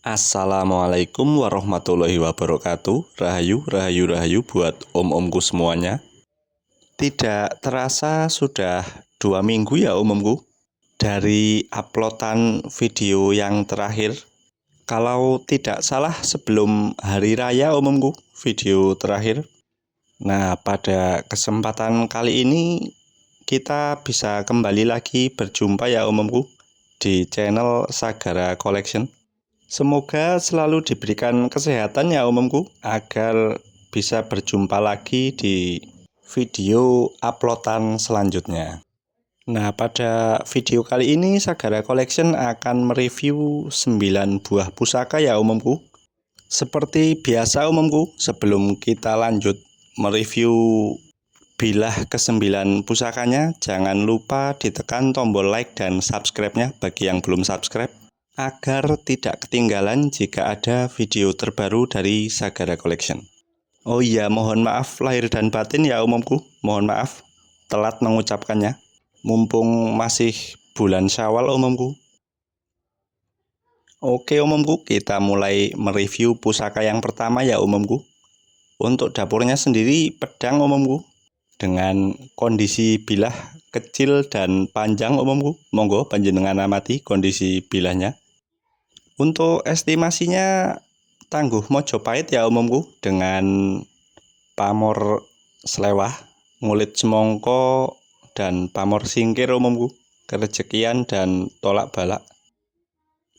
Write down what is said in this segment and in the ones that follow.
Assalamualaikum warahmatullahi wabarakatuh. Rahayu, rahayu, rahayu buat om-omku semuanya. Tidak terasa sudah 2 minggu ya om-omku dari uploadan video yang terakhir. Kalau tidak salah sebelum hari raya om-omku video terakhir. Nah, pada kesempatan kali ini kita bisa kembali lagi berjumpa ya om-omku di channel Sagara Collection. Semoga selalu diberikan kesehatan ya omomku agar bisa berjumpa lagi di video uploadan selanjutnya. Nah, pada video kali ini Sagara Collection akan mereview 9 buah pusaka ya omomku. Seperti biasa omomku, sebelum kita lanjut mereview bilah ke-9 pusakanya, jangan lupa ditekan tombol like dan subscribe-nya bagi yang belum subscribe, agar tidak ketinggalan jika ada video terbaru dari Sagara Collection. Oh iya, mohon maaf lahir dan batin ya omomku, mohon maaf telat mengucapkannya, mumpung masih bulan Syawal omomku. Oke omomku, kita mulai mereview pusaka yang pertama ya omomku. Untuk dapurnya sendiri pedang omomku, dengan kondisi bilah kecil dan panjang omomku. Monggo panjenengan amati kondisi bilahnya. Untuk estimasinya tangguh Mojopahit ya omomku, dengan pamor slewah, ngulit semongko, dan pamor singkir omomku, kerejekian dan tolak balak.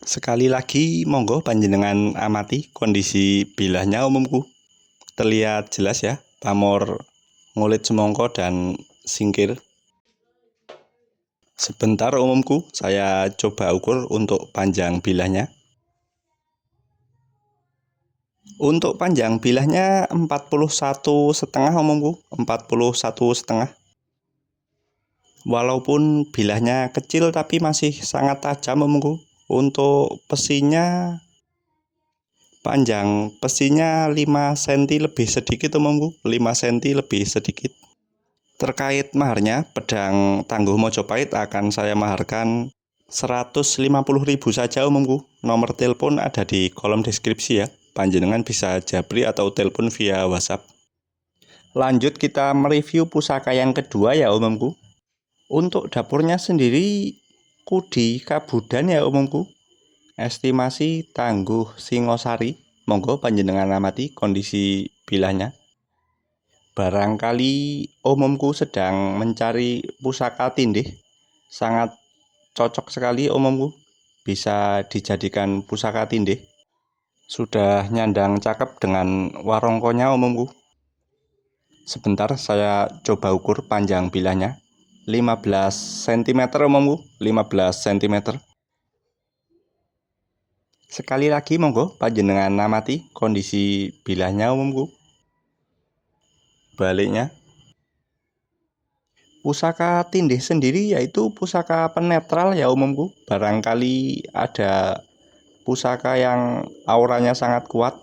Sekali lagi monggo panjenengan amati kondisi bilahnya omomku. Terlihat jelas ya, pamor ngulit semongko dan singkir. Sebentar omomku, saya coba ukur untuk panjang bilahnya. Untuk panjang bilahnya 41,5 omomku, 41,5. Walaupun bilahnya kecil tapi masih sangat tajam omomku. Untuk pesinya, panjang pesinya 5 cm lebih sedikit omomku, 5 cm lebih sedikit. Terkait maharnya, pedang tangguh Mojopahit akan saya maharkan 150.000 saja omomku. Nomor telepon ada di kolom deskripsi ya. Panjenengan bisa japri atau telepon via WhatsApp. Lanjut kita mereview pusaka yang kedua ya omomku. Untuk dapurnya sendiri Kudi Kabudan ya omomku. Estimasi tangguh Singosari. Monggo panjenengan amati kondisi bilahnya. Barangkali omomku sedang mencari pusaka tindih. Sangat cocok sekali omomku, bisa dijadikan pusaka tindih. Sudah nyandang cakep dengan warongkonya omomku. Sebentar saya coba ukur panjang bilahnya. 15 cm omomku, 15 cm. Sekali lagi monggo panjenengan amati kondisi bilahnya omomku. Baliknya, pusaka tindih sendiri yaitu pusaka penetral ya omomku. Barangkali ada pusaka yang auranya sangat kuat.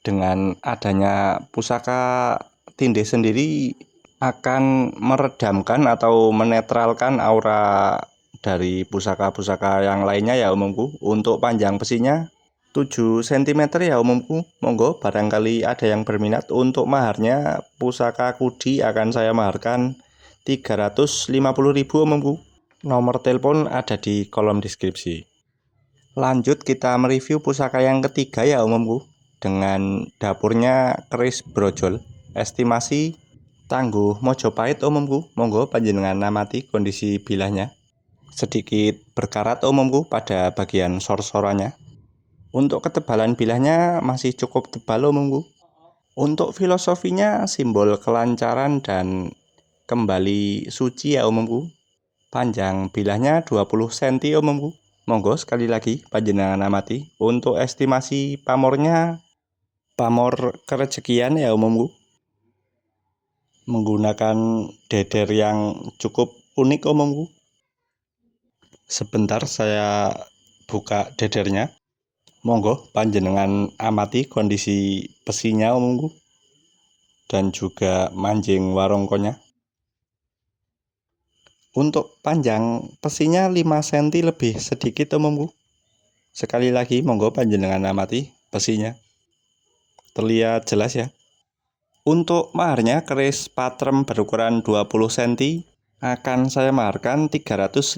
Dengan adanya pusaka tindih sendiri akan meredamkan atau menetralkan aura dari pusaka-pusaka yang lainnya ya omomku. Untuk panjang besinya 7 cm ya omomku. Monggo barangkali ada yang berminat. Untuk maharnya pusaka Kudi akan saya maharkan 350.000 omomku. Nomor telepon ada di kolom deskripsi. Lanjut kita mereview pusaka yang ketiga ya omomku, dengan dapurnya keris brojol. Estimasi tangguh Mojopahit omomku. Monggo panjenengan amati kondisi bilahnya. Sedikit berkarat omomku pada bagian sor-sorannya. Untuk ketebalan bilahnya masih cukup tebal omomku. Untuk filosofinya simbol kelancaran dan kembali suci ya omomku. Panjang bilahnya 20 cm omomku. Monggo sekali lagi panjenengan amati. Untuk estimasi pamornya, pamor kerejekian ya omomku, menggunakan deder yang cukup unik omomku. Sebentar saya buka dedernya. Monggo panjenengan amati kondisi besinya omomku, dan juga manjing warongkonya. Untuk panjang pesinya 5 cm lebih sedikit omomku. Sekali lagi monggo panjenengan amati besinya. Terlihat jelas ya. Untuk maharnya keris patrem berukuran 20 cm akan saya maharkan 350.000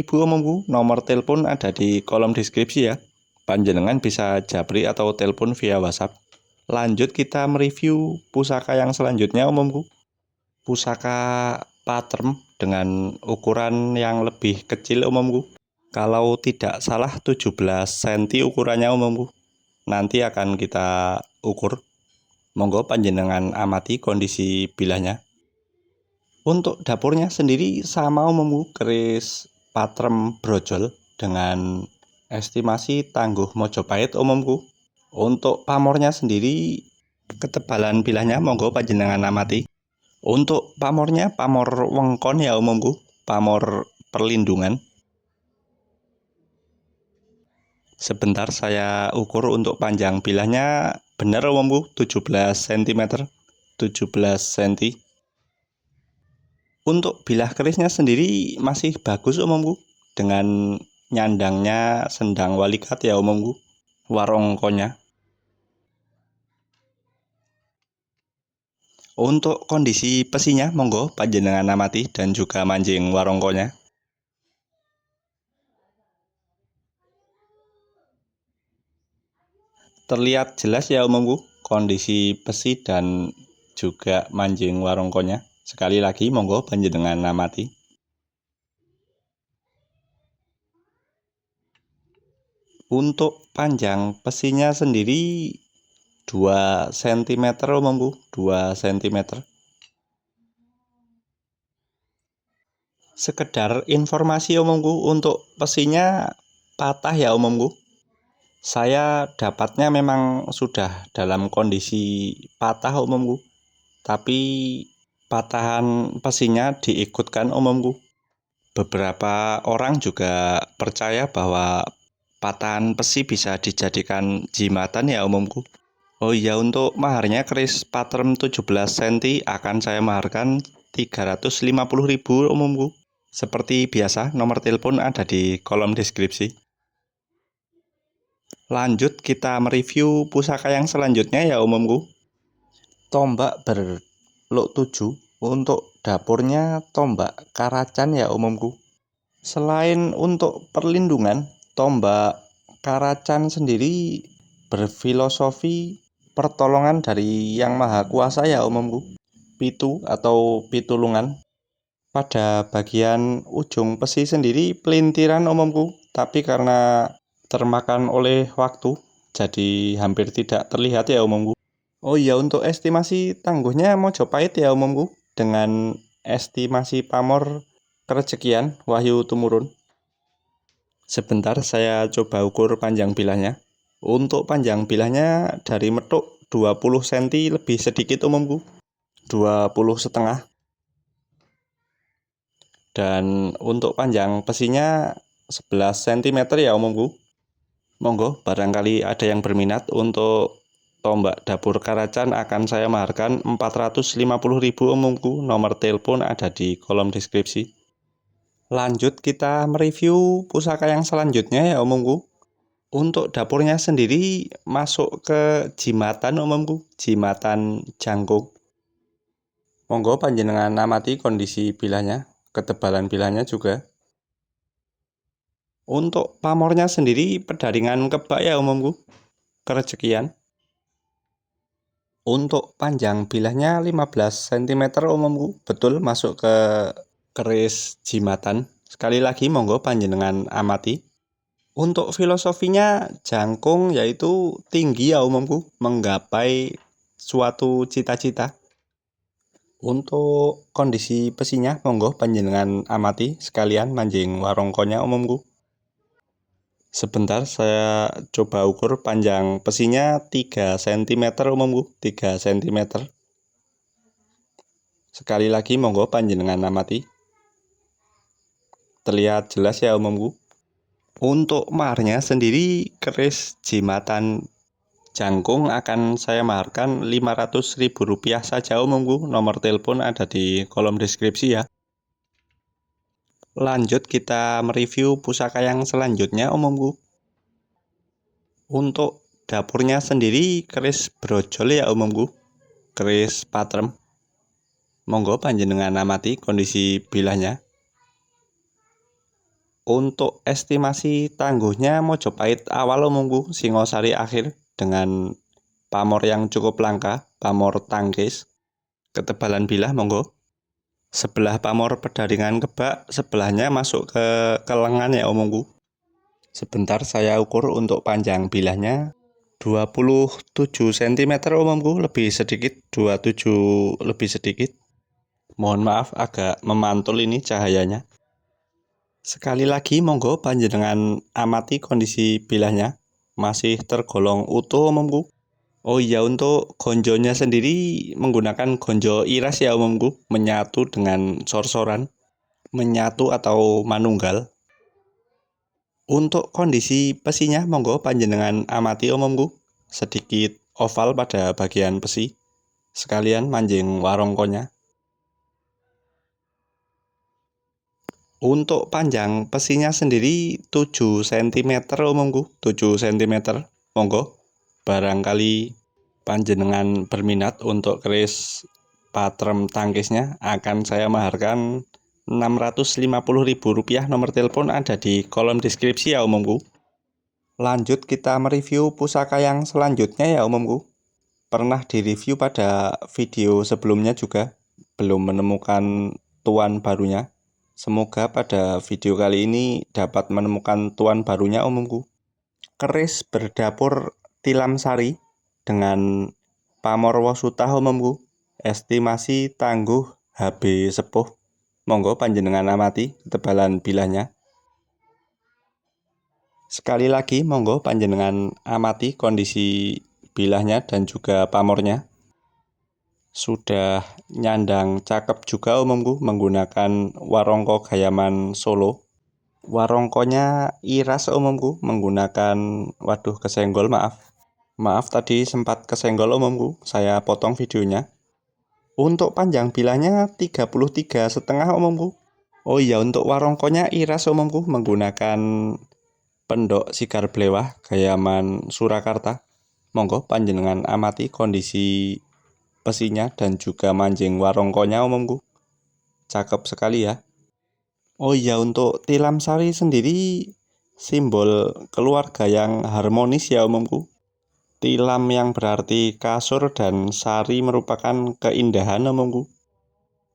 omongku. Nomor telepon ada di kolom deskripsi ya. Panjenengan bisa japri atau telepon via WhatsApp. Lanjut kita mereview pusaka yang selanjutnya omongku. Pusaka patrem dengan ukuran yang lebih kecil omongku. Kalau tidak salah 17 cm ukurannya omongku. Nanti akan kita ukur. Monggo panjenengan amati kondisi bilahnya. Untuk dapurnya sendiri sama umumku keris patrem brojol dengan estimasi tangguh Mojopahit umumku. Untuk pamornya sendiri ketebalan bilahnya monggo panjenengan amati. Untuk pamornya pamor wengkon ya umumku, pamor perlindungan. Sebentar saya ukur untuk panjang bilahnya benar umumku 17 cm. 17 cm. Untuk bilah kerisnya sendiri masih bagus umumku, dengan nyandangnya sendang walikat ya umumku, warongkonya. Untuk kondisi besinya monggo panjenengan amati dan juga manjing warongkonya. Terlihat jelas ya umumku kondisi besi dan juga manjing warongkonya. Sekali lagi monggo panjenengan amati. Untuk panjang besinya sendiri 2 cm umumku, 2 cm. Sekedar informasi umumku, untuk besinya patah ya umumku. Saya dapatnya memang sudah dalam kondisi patah umumku, tapi patahan besinya diikutkan umumku. Beberapa orang juga percaya bahwa patahan besi bisa dijadikan jimatan ya umumku. Oh iya, untuk maharnya keris patrem 17 cm akan saya maharkan 350.000 umumku. Seperti biasa, nomor telepon ada di kolom deskripsi. Lanjut kita mereview pusaka yang selanjutnya ya umumku. Tombak berluk 7. Untuk dapurnya tombak karacan ya umumku. Selain untuk perlindungan, tombak karacan sendiri berfilosofi pertolongan dari Yang Maha Kuasa ya umumku. Pitu atau pitulungan. Pada bagian ujung besi sendiri pelintiran umumku, tapi karena termakan oleh waktu jadi hampir tidak terlihat ya umumku. Oh iya, untuk estimasi tangguhnya Mojopahit ya umumku, dengan estimasi pamor kerejekian Wahyu Tumurun. Sebentar saya coba ukur panjang bilahnya. Untuk panjang bilahnya dari metuk 20 cm lebih sedikit umumku, 20,5. Dan untuk panjang besinya 11 cm ya umumku. Monggo barangkali ada yang berminat untuk tombak dapur karacan akan saya maharkan 450.000 umumku. Nomor telepon ada di kolom deskripsi. Lanjut kita mereview pusaka yang selanjutnya ya umumku. Untuk dapurnya sendiri masuk ke jimatan umumku, jimatan jangkung. Monggo panjenengan amati kondisi bilahnya, ketebalan bilahnya juga. Untuk pamornya sendiri pedaringan kebak ya umumku, kerejekian. Untuk panjang bilahnya 15 cm umumku, betul masuk ke keris jimatan. Sekali lagi monggo panjenengan amati. Untuk filosofinya jangkung yaitu tinggi ya umumku, menggapai suatu cita-cita. Untuk kondisi besinya monggo panjenengan amati sekalian manjing warongkonya umumku. Sebentar saya coba ukur panjang besinya 3 cm umumku, 3 cm. Sekali lagi monggo panjenengan amati. Terlihat jelas ya umumku. Untuk maharnya sendiri keris jimatan jangkung akan saya maharkan Rp500.000 saja umumku. Nomor telepon ada di kolom deskripsi ya. Lanjut kita mereview pusaka yang selanjutnya umumku. Untuk dapurnya sendiri keris brojol ya umumku, keris patrem. Monggo panjenengan amati kondisi bilahnya. Untuk estimasi tangguhnya Mojopahit awal umumku, Singosari akhir dengan pamor yang cukup langka, pamor tangkis. Ketebalan bilah monggo. Sebelah pamor pedaringan kebak, sebelahnya masuk ke lengan ya umumku. Sebentar saya ukur untuk panjang bilahnya 27 cm umumku, lebih sedikit, 27 lebih sedikit. Mohon maaf agak memantul ini cahayanya. Sekali lagi monggo panjenengan amati kondisi bilahnya, masih tergolong utuh umumku. Oh iya, untuk gonjonya sendiri menggunakan gonjo iras ya umumku, menyatu dengan sorsoran, menyatu atau manunggal. Untuk kondisi pesinya monggo panjenengan amati umumku, sedikit oval pada bagian pesi, sekalian manjing warongkonya. Untuk panjang pesinya sendiri 7 cm umumku, 7 cm. Monggo, barangkali panjenengan berminat untuk keris patrem tangkisnya, akan saya maharkan Rp650.000. Nomor telepon ada di kolom deskripsi ya umumku. Lanjut kita mereview pusaka yang selanjutnya ya umumku. Pernah direview pada video sebelumnya juga, belum menemukan tuan barunya. Semoga pada video kali ini dapat menemukan tuan barunya umumku. Keris berdapur tilam sari dengan pamor wosutah umumku. Estimasi tangguh HB sepuh. Monggo panjenengan amati ketebalan bilahnya. Sekali lagi monggo panjenengan amati kondisi bilahnya dan juga pamornya. Sudah nyandang cakep juga umumku, menggunakan warongko gayaman Solo. Warongkonya iras umumku, menggunakan, waduh kesenggol, maaf tadi sempat kesenggol umumku, saya potong videonya. Untuk panjang bilahnya 33,5 umumku. Oh iya, untuk warongkonya iras umumku, menggunakan pendok sigar blewah gayaman Surakarta. Monggo panjenengan amati kondisi pesinya dan juga manjing warongkonya umumku. Cakep sekali ya. Oh iya, untuk tilam sari sendiri simbol keluarga yang harmonis ya umumku. Tilam yang berarti kasur dan sari merupakan keindahan umumku.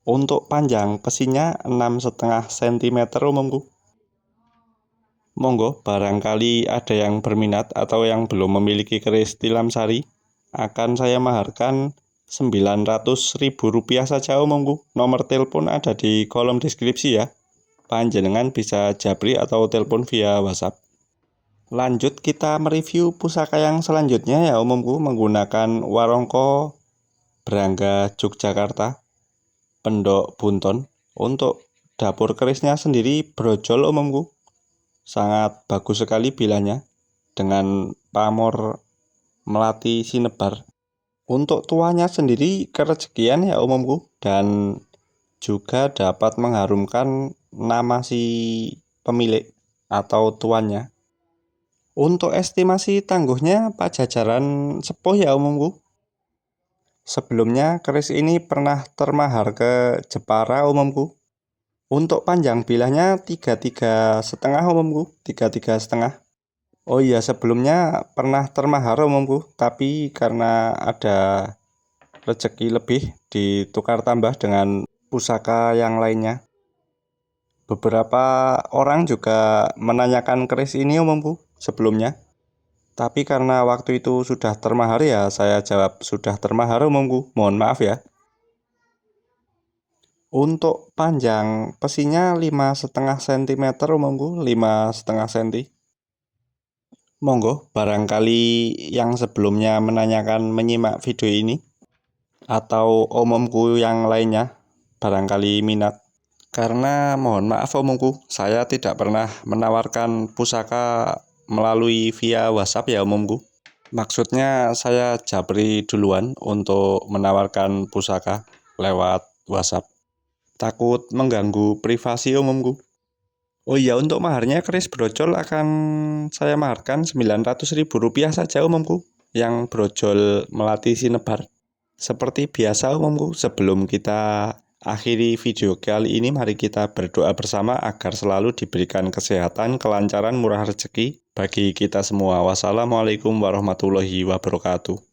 Untuk panjang pesinya 6,5 cm umumku. Monggo barangkali ada yang berminat atau yang belum memiliki keris tilam sari, akan saya maharkan Rp900.000 saja umumku. Nomor telepon ada di kolom deskripsi ya. Panjenengan bisa japri atau telepon via WhatsApp. Lanjut kita mereview pusaka yang selanjutnya ya umumku, menggunakan warongko Brangga Yogyakarta, pendok bunton. Untuk dapur kerisnya sendiri brojol umumku. Sangat bagus sekali bilahnya dengan pamor melati sinebar. Untuk tuanya sendiri kerejekian ya umumku, dan juga dapat mengharumkan nama si pemilik atau tuannya. Untuk estimasi tangguhnya pajajaran sepuh ya umumku. Sebelumnya keris ini pernah termahar ke Jepara umumku. Untuk panjang bilahnya 33,5 umumku, 33,5. Oh iya, sebelumnya pernah termahar umumku, tapi karena ada rezeki lebih ditukar tambah dengan pusaka yang lainnya. Beberapa orang juga menanyakan keris ini umumku sebelumnya, tapi karena waktu itu sudah termahar ya saya jawab sudah termahar umumku, mohon maaf ya. Untuk panjang pesinya 5,5 cm umumku, 5,5 cm. Monggo barangkali yang sebelumnya menanyakan menyimak video ini atau umumku yang lainnya barangkali minat. Karena mohon maaf umumku, saya tidak pernah menawarkan pusaka melalui via WhatsApp ya umumku. Maksudnya saya japri duluan untuk menawarkan pusaka lewat WhatsApp. Takut mengganggu privasi umumku. Oh iya, untuk maharnya keris brojol akan saya maharkan Rp900.000 saja umumku, yang brojol melati sinebar. Seperti biasa umumku, sebelum kita akhiri video kali ini, mari kita berdoa bersama agar selalu diberikan kesehatan, kelancaran, murah rezeki bagi kita semua. Wassalamualaikum warahmatullahi wabarakatuh.